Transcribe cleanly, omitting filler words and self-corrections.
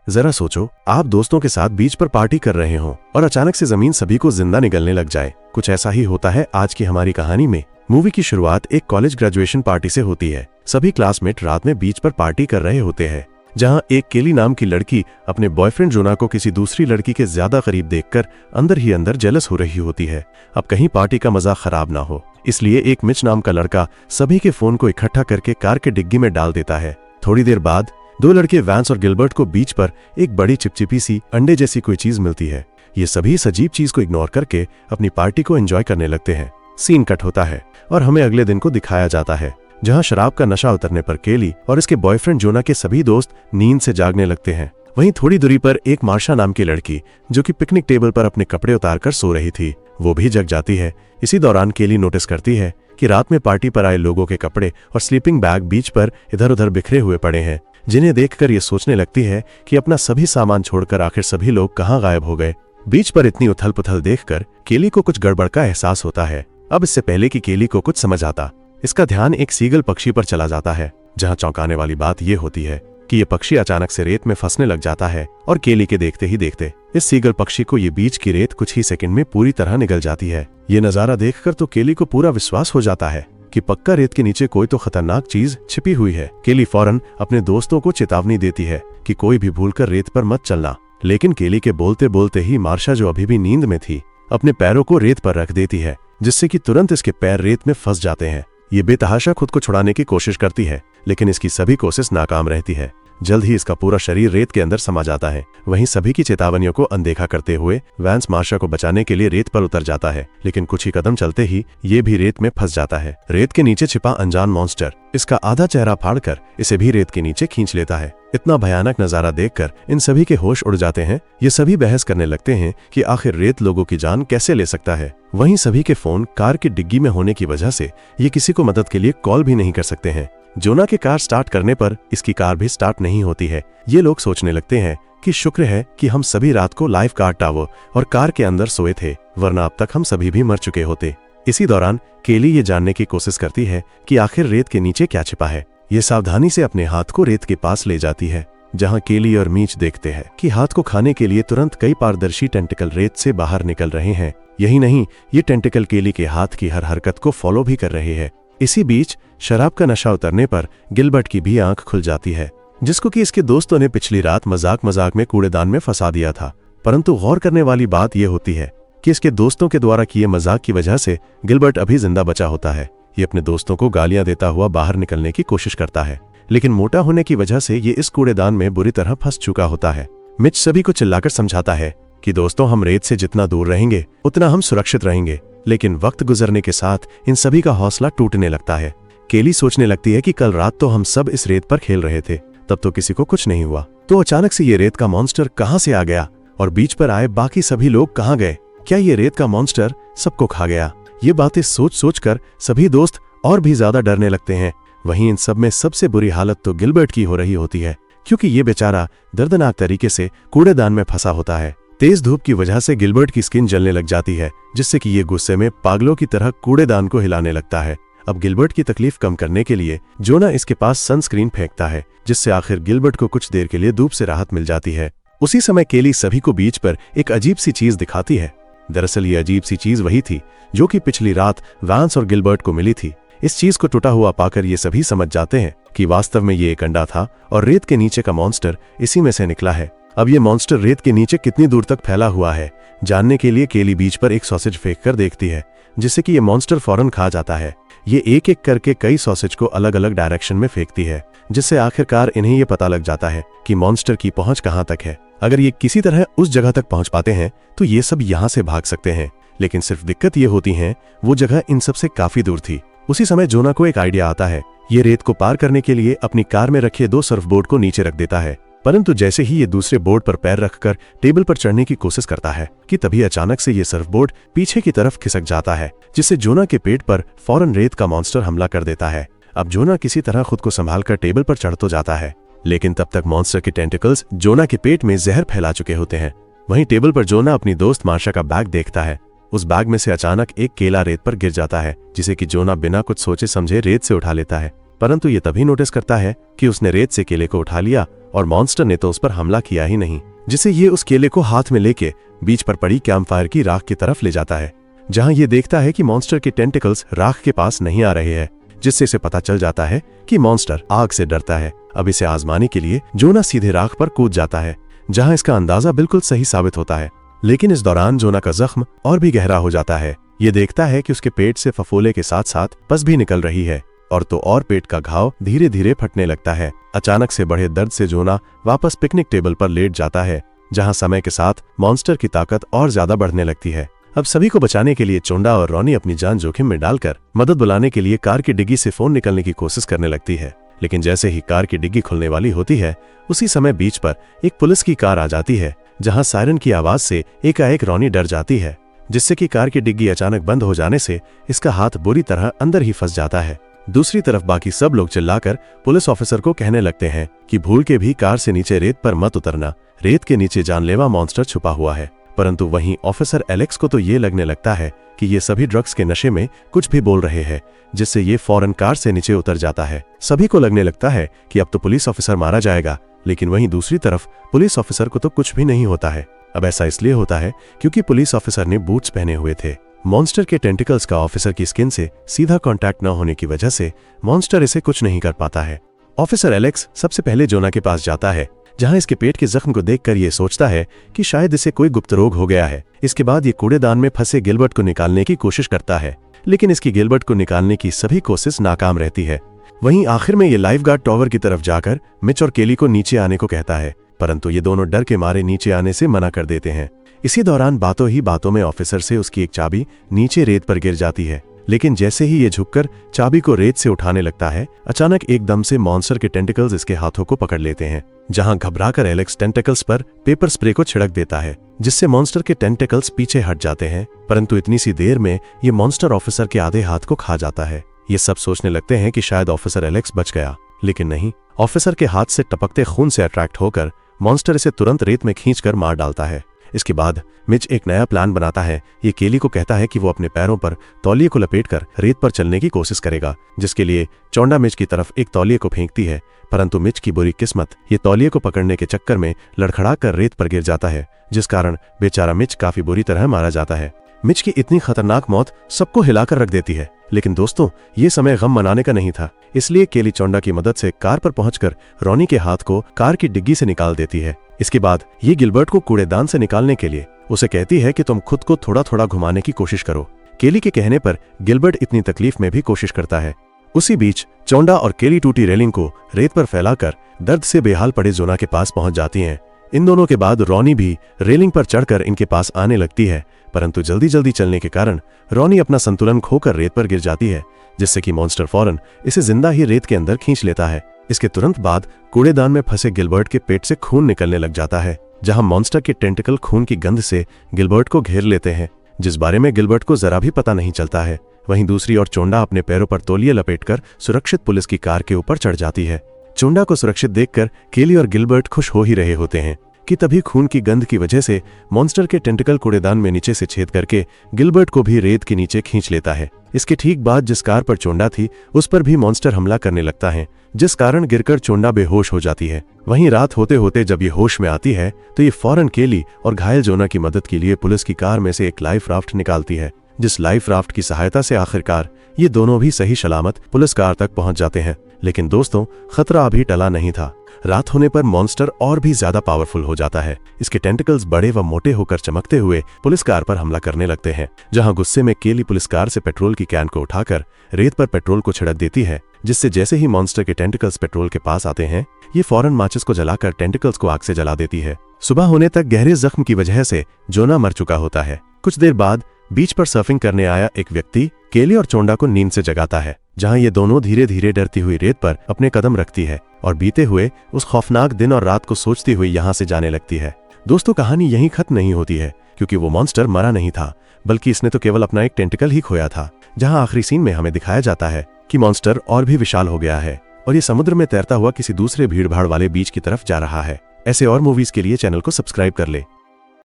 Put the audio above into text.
जरा सोचो, आप दोस्तों के साथ बीच पर पार्टी कर रहे हो और अचानक से जमीन सभी को जिंदा निगलने लग जाए। कुछ ऐसा ही होता है आज की हमारी कहानी में। मूवी की शुरुआत एक कॉलेज ग्रेजुएशन पार्टी से होती है। सभी क्लासमेट रात में बीच पर पार्टी कर रहे होते हैं, जहां एक केली नाम की लड़की अपने बॉयफ्रेंड जोना को किसी दूसरी लड़की के ज्यादा करीब देखकर अंदर ही अंदर जेलस हो रही होती है। अब कहीं पार्टी का मजा खराब ना हो, इसलिए एक मिच नाम का लड़का सभी के फोन को इकट्ठा करके कार के डिग्गी में डाल देता है। थोड़ी देर बाद दो लड़के वैंस और गिलबर्ट को बीच पर एक बड़ी चिपचिपी सी अंडे जैसी कोई चीज मिलती है। ये सभी इस अजीब चीज को इग्नोर करके अपनी पार्टी को एंजॉय करने लगते हैं। सीन कट होता है और हमें अगले दिन को दिखाया जाता है, जहां शराब का नशा उतरने पर केली और इसके बॉयफ्रेंड जोना के सभी दोस्त नींद से जागने लगते हैं। वहीं थोड़ी दूरी पर एक मार्शा नाम की लड़की, जो कि पिकनिक टेबल पर अपने कपड़े उतारकर सो रही थी, वो भी जग जाती है। इसी दौरान केली नोटिस करती है कि रात में पार्टी पर आए लोगों के कपड़े और स्लीपिंग बैग बीच पर इधर उधर बिखरे हुए पड़े हैं, जिन्हें देखकर ये सोचने लगती है कि अपना सभी सामान छोड़कर आखिर सभी लोग कहाँ गायब हो गए। बीच पर इतनी उथल पुथल देखकर केली को कुछ गड़बड़ का एहसास होता है। अब इससे पहले कि केली को कुछ समझ आता, इसका ध्यान एक सीगल पक्षी पर चला जाता है, जहां चौंकाने वाली बात यह होती है कि यह पक्षी अचानक से रेत में फंसने लग जाता है और केली के देखते ही देखते इस सीगल पक्षी को ये बीच की रेत कुछ ही सेकंड में पूरी तरह निगल जाती है। ये नजारा देखकर तो केली को पूरा विश्वास हो जाता है कि पक्का रेत के नीचे कोई तो खतरनाक चीज छिपी हुई है। केली फौरन अपने दोस्तों को चेतावनी देती है कि कोई भी भूलकर रेत पर मत चलना, लेकिन केली के बोलते बोलते ही मार्शा, जो अभी भी नींद में थी, अपने पैरों को रेत पर रख देती है, जिससे कि तुरंत इसके पैर रेत में फंस जाते हैं। ये बेतहाशा खुद को छुड़ाने की कोशिश करती है, लेकिन इसकी सभी कोशिश नाकाम रहती है। जल्द ही इसका पूरा शरीर रेत के अंदर समा जाता है। वहीं सभी की चेतावनियों को अनदेखा करते हुए वैंस मार्शा को बचाने के लिए रेत पर उतर जाता है, लेकिन कुछ ही कदम चलते ही ये भी रेत में फंस जाता है। रेत के नीचे छिपा अनजान मॉन्स्टर इसका आधा चेहरा फाड़कर इसे भी रेत के नीचे खींच लेता है। इतना भयानक नजारा देखकर इन सभी के होश उड़ जाते हैं। ये सभी बहस करने लगते हैं कि आखिर रेत लोगों की जान कैसे ले सकता है। वहीं सभी के फोन कार की डिग्गी में होने की वजह से ये किसी को मदद के लिए कॉल भी नहीं कर सकते हैं। जोना के कार स्टार्ट करने पर इसकी कार भी स्टार्ट नहीं होती है। ये लोग सोचने लगते हैं कि शुक्र है कि हम सभी रात को लाइफ गार्ड टावर और कार के अंदर सोए थे, वरना अब तक हम सभी भी मर चुके होते। इसी दौरान केली ये जानने की कोशिश करती है कि आखिर रेत के नीचे क्या छिपा है। ये सावधानी से अपने हाथ को रेत के पास ले जाती है, जहां केली और मीच देखते हैं कि हाथ को खाने के लिए तुरंत कई पारदर्शी टेंटिकल रेत से बाहर निकल रहे हैं। यही नहीं, ये टेंटिकल केली के हाथ की हर हरकत को फॉलो भी कर रहे हैं। इसी बीच शराब का नशा उतरने पर गिलबर्ट की भी आंख खुल जाती है, जिसको कि इसके दोस्तों ने पिछली रात मजाक मजाक में कूड़ेदान में फंसा दिया था। परंतु गौर करने वाली बात यह होती है कि इसके दोस्तों के द्वारा किए मजाक की वजह से गिलबर्ट अभी जिंदा बचा होता है। ये अपने दोस्तों को गालियां देता हुआ बाहर निकलने की कोशिश करता है, लेकिन मोटा होने की वजह से ये इस कूड़ेदान में बुरी तरह फंस चुका होता है। मिच सभी को चिल्लाकर समझाता है कि दोस्तों, हम रेत से जितना दूर रहेंगे उतना हम सुरक्षित रहेंगे। लेकिन वक्त गुजरने के साथ इन सभी का हौसला टूटने लगता है। केली सोचने लगती है कि कल रात तो हम सब इस रेत पर खेल रहे थे, तब तो किसी को कुछ नहीं हुआ, तो अचानक से ये रेत का मॉन्स्टर कहां से आ गया और बीच पर आए बाकी सभी लोग कहां गए? क्या ये रेत का मॉन्स्टर सबको खा गया? ये बातें सोच सोच कर सभी दोस्त और भी ज्यादा डरने लगते हैं। वहीं इन सब में सबसे बुरी हालत तो गिलबर्ट की हो रही होती है, क्योंकि ये बेचारा दर्दनाक तरीके से कूड़ेदान में फंसा होता है। तेज धूप की वजह से गिलबर्ट की स्किन जलने लग जाती है, जिससे कि ये गुस्से में पागलों की तरह कूड़ेदान को हिलाने लगता है। अब गिलबर्ट की तकलीफ कम करने के लिए जोना इसके पास सनस्क्रीन फेंकता है, जिससे आखिर गिलबर्ट को कुछ देर के लिए धूप से राहत मिल जाती है। उसी समय केली सभी को बीच पर एक अजीब सी चीज दिखाती है। दरअसल ये अजीब सी चीज वही थी जो कि पिछली रात वैंस और गिलबर्ट को मिली थी। इस चीज को टूटा हुआ पाकर ये सभी समझ जाते हैं कि वास्तव में ये एक अंडा था और रेत के नीचे का मॉन्स्टर इसी में से निकला है। अब ये मॉन्स्टर रेत के नीचे कितनी दूर तक फैला हुआ है, जानने के लिए केली बीच पर एक सॉसेज फेंक कर देखती है, जिससे कि ये मॉन्स्टर फौरन खा जाता है। ये एक एक करके कई सॉसेज को अलग अलग डायरेक्शन में फेंकती है, जिससे आखिरकार इन्हें ये पता लग जाता है कि मॉन्स्टर की पहुंच कहां तक है। अगर ये किसी तरह उस जगह तक पहुंच पाते हैं तो ये सब यहाँ से भाग सकते हैं, लेकिन सिर्फ दिक्कत ये होती है वो जगह इन सब से काफी दूर थी। उसी समय जोना को एक आइडिया आता है। ये रेत को पार करने के लिए अपनी कार में रखे दो सर्फबोर्ड को नीचे रख देता है, परंतु जैसे ही ये दूसरे बोर्ड पर पैर रखकर टेबल पर चढ़ने की कोशिश करता है कि तभी अचानक से ये सर्फबोर्ड पीछे की तरफ खिसक जाता है, जिससे जोना के पेट पर फौरन रेत का मॉन्स्टर हमला कर देता है। अब जोना किसी तरह खुद को संभालकर टेबल पर चढ़ तो जाता है, लेकिन तब तक मॉन्स्टर के टेंटिकल्स जोना के पेट में जहर फैला चुके होते हैं। वहीं टेबल पर जोना अपनी दोस्त मार्शा का बैग देखता है। उस बैग में से अचानक एक केला रेत पर गिर जाता है, जिसे कि जोना बिना कुछ सोचे समझे रेत से उठा लेता है। परंतु ये तभी नोटिस करता है कि उसने रेत से केले को उठा लिया और मॉन्स्टर ने तो उस पर हमला किया ही नहीं, जिससे ये उस केले को हाथ में लेके बीच पर पड़ी कैंपफायर की राख की तरफ ले जाता है, जहां ये देखता है कि मॉन्स्टर के टेंटिकल्स राख के पास नहीं आ रहे हैं, जिससे इसे पता चल जाता है कि मॉन्स्टर आग से डरता है। अब इसे आजमाने के लिए जोना सीधे राख पर कूद जाता है, जहां इसका अंदाजा बिल्कुल सही साबित होता है। लेकिन इस दौरान जोना का जख्म और भी गहरा हो जाता है। ये देखता है कि उसके पेट से फफोले के साथ साथ पस भी निकल रही है और तो और पेट का घाव धीरे धीरे फटने लगता है। अचानक से बढ़े दर्द से जोना वापस पिकनिक टेबल पर लेट जाता है, जहां समय के साथ मॉन्स्टर की ताकत और ज्यादा बढ़ने लगती है। अब सभी को बचाने के लिए चोंडा और रॉनी अपनी जान जोखिम में डालकर मदद बुलाने के लिए कार की डिग्गी से फोन निकलने की कोशिश करने लगती है। लेकिन जैसे ही कार की डिग्गी खुलने वाली होती है, उसी समय बीच पर एक पुलिस की कार आ जाती है, जहां सायरन की आवाज से एकाएक रॉनी डर जाती है, जिससे कि कार की डिग्गी अचानक बंद हो जाने से इसका हाथ बुरी तरह अंदर ही फंस जाता है। दूसरी तरफ बाकी सब लोग चिल्लाकर पुलिस ऑफिसर को कहने लगते हैं कि भूल के भी कार से नीचे रेत पर मत उतरना, रेत के नीचे जानलेवा मॉन्स्टर छुपा हुआ है। परंतु वहीं ऑफिसर एलेक्स को तो ये लगने लगता है कि ये सभी ड्रग्स के नशे में कुछ भी बोल रहे हैं, जिससे ये फौरन कार से नीचे उतर जाता है। सभी को लगने लगता है कि अब तो पुलिस ऑफिसर मारा जाएगा, लेकिन वहीं दूसरी तरफ पुलिस ऑफिसर को तो कुछ भी नहीं होता है। अब ऐसा इसलिए होता है क्योंकि पुलिस ऑफिसर ने बूट्स पहने हुए थे। मॉन्स्टर के टेंटिकल्स का ऑफिसर की स्किन से सीधा कांटेक्ट न होने की वजह से मॉन्स्टर इसे कुछ नहीं कर पाता है। ऑफिसर एलेक्स सबसे पहले जोना के पास जाता है, जहां इसके पेट के जख्म को देखकर ये सोचता है कि शायद इसे कोई गुप्त रोग हो गया है। इसके बाद ये कूड़ेदान में फंसे गिलबर्ट को निकालने की कोशिश करता है, लेकिन इसकी गिलबर्ट को निकालने की सभी कोशिश नाकाम रहती है। वहीं आखिर में ये लाइफ गार्ड टॉवर की तरफ जाकर मिच और केली को नीचे आने को कहता है, परंतु ये दोनों डर के मारे नीचे आने से मना कर देते हैं। इसी दौरान बातों ही बातों में ऑफिसर से उसकी एक चाबी नीचे रेत पर गिर जाती है, लेकिन जैसे ही ये झुककर चाबी को रेत से उठाने लगता है, अचानक एकदम से मॉन्स्टर के टेंटिकल्स इसके हाथों को पकड़ लेते हैं, जहां घबराकर एलेक्स टेंटिकल्स पर पेपर स्प्रे को छिड़क देता है, जिससे मॉन्स्टर के टेंटिकल्स पीछे हट जाते हैं। परंतु इतनी सी देर में ये मॉन्स्टर ऑफिसर के आधे हाथ को खा जाता है। ये सब सोचने लगते हैं कि शायद ऑफिसर एलेक्स बच गया, लेकिन नहीं। ऑफिसर के हाथ से टपकते खून से अट्रैक्ट होकर मॉन्स्टर इसे तुरंत रेत में खींचकर मार डालता है। इसके बाद मिच एक नया प्लान बनाता है। ये केली को कहता है कि वो अपने पैरों पर तौलिए को लपेटकर रेत पर चलने की कोशिश करेगा, जिसके लिए चोंडा मिच की तरफ एक तौलिए को फेंकती है, परंतु मिच की बुरी किस्मत ये तौलिए को पकड़ने के चक्कर में लड़खड़ाकर रेत पर गिर जाता है, जिस कारण बेचारा मिच काफी बुरी तरह मारा जाता है। मिच की इतनी खतरनाक मौत सबको हिलाकर रख देती है, लेकिन दोस्तों ये समय गम मनाने का नहीं था, इसलिए केली चोंडा की मदद से कार पर पहुंचकर रॉनी के हाथ को कार की डिग्गी से निकाल देती है। इसके बाद ये गिलबर्ट को कूड़ेदान से निकालने के लिए उसे कहती है कि तुम खुद को थोड़ा थोड़ा घुमाने की कोशिश करो। केली के कहने पर गिलबर्ट इतनी तकलीफ में भी कोशिश करता है। उसी बीच चोंडा और केली टूटी रेलिंग को रेत पर फैलाकर दर्द से बेहाल पड़े जोना के पास पहुंच जाती हैं। इन दोनों के बाद रॉनी भी रेलिंग पर चढ़कर इनके पास आने लगती है, परंतु जल्दी जल्दी चलने के कारण रॉनी अपना संतुलन खोकर रेत पर गिर जाती है, जिससे कि मॉन्स्टर फौरन इसे जिंदा ही रेत के अंदर खींच लेता है। इसके तुरंत बाद कूड़ेदान में फंसे गिलबर्ट के पेट से खून निकलने लग जाता है, जहां मॉन्स्टर के टेंटिकल खून की गंध से गिलबर्ट को घेर लेते हैं, जिस बारे में गिलबर्ट को जरा भी पता नहीं चलता है। वहीं दूसरी ओर चोंडा अपने पैरों पर तौलिए लपेटकर सुरक्षित पुलिस की कार के ऊपर चढ़ जाती है। चोंडा को सुरक्षित देखकर केली और गिलबर्ट खुश हो ही रहे होते हैं कि तभी खून की गंध की वजह से मॉन्स्टर के टेंटिकल कूड़ेदान में नीचे से छेद करके गिलबर्ट को भी रेत के नीचे खींच लेता है। इसके ठीक बाद जिस कार पर चोंडा थी उस पर भी मॉन्स्टर हमला करने लगता है, जिस कारण गिरकर चोंडा बेहोश हो जाती है। वहीं रात होते होते जब ये होश में आती है तो ये फौरन केली और घायल जोना की मदद के लिए पुलिस की कार में से एक लाइफ राफ्ट निकालती है, जिस लाइफ राफ्ट की सहायता से आखिरकार ये दोनों भी सही सलामत पुलिस कार तक पहुंच जाते हैं। लेकिन दोस्तों खतरा अभी टला नहीं था। रात होने पर मॉन्स्टर और भी ज्यादा पावरफुल हो जाता है। इसके टेंटिकल्स बड़े व मोटे होकर चमकते हुए पुलिस कार पर हमला करने लगते हैं, जहां गुस्से में केली पुलिस कार से पेट्रोल की कैन को उठाकर रेत पर पेट्रोल को छिड़क देती है, जिससे जैसे ही मॉन्स्टर के टेंटिकल्स पेट्रोल के पास आते हैं ये फौरन माचिस को जलाकर टेंटिकल्स को आग से जला देती है। सुबह होने तक गहरे जख्म की वजह से जोना मर चुका होता है। कुछ देर बाद बीच पर सर्फिंग करने आया एक व्यक्ति केली और चोंडा को नींद से जगाता है, जहां ये दोनों धीरे धीरे डरती हुई रेत पर अपने कदम रखती है और बीते हुए उस खौफनाक दिन और रात को सोचती हुई यहाँ से जाने लगती है। दोस्तों कहानी यहीं खत्म नहीं होती है, क्योंकि वो मॉन्स्टर मरा नहीं था, बल्कि इसने तो केवल अपना एक टेंटिकल ही खोया था। जहां आखिरी सीन में हमें दिखाया जाता है कि मॉन्स्टर और भी विशाल हो गया है और ये समुद्र में तैरता हुआ किसी दूसरे भीड़ भाड़ वाले बीच की तरफ जा रहा है। ऐसे और मूवीज के लिए चैनल को सब्सक्राइब कर ले।